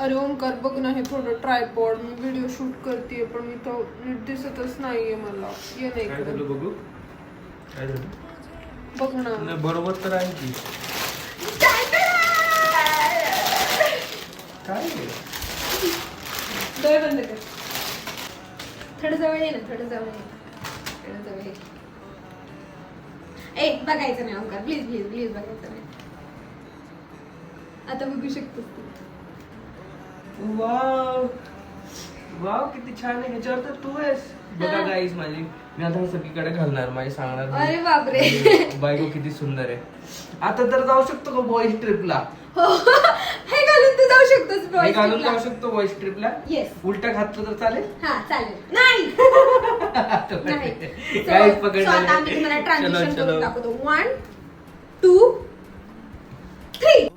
अरे ओंकार बघ ना, हे थोडं ट्रायपॉड, मी व्हिडिओ शूट करते पण मी तो नीट दिसतच नाहीये मला. ये नाही काय झालं बघू, काय झालं बघ ना. नाही बरोबर तर आहे की. काय डोळे बंद कर. थोडं जवळ ये ना, थोडं जवळ ये, थोडं जवळ ये. ए बघायचं नाही ओंकार, प्लीज प्लीज प्लीज बघायचं नाही. आता बघू शकतोस तू. वाव वाव किती छान आहे. ह्याच्यावर तर तू आहेस बघा गाईस. माझी मी आता हे सगळीकडे घालणार, माझी सांगणार नाही. अरे बापरे. आणि बायको किती सुंदर आहे. आता तर जाऊ शकतो का बॉईज ट्रिपला? हो हे घालून तू जाऊ शकतोस हे boys घालून trip ला. जाऊ शकतो बॉईज ट्रिपला? Yes. उलटा घातलं तर चालेल? हा चालेल. नाही नाही. Guys, So पकडलं. आता आम्ही तुम्हाला चलो, ट्रान्झिशन चलो. करून दाखवतो. 1 2 3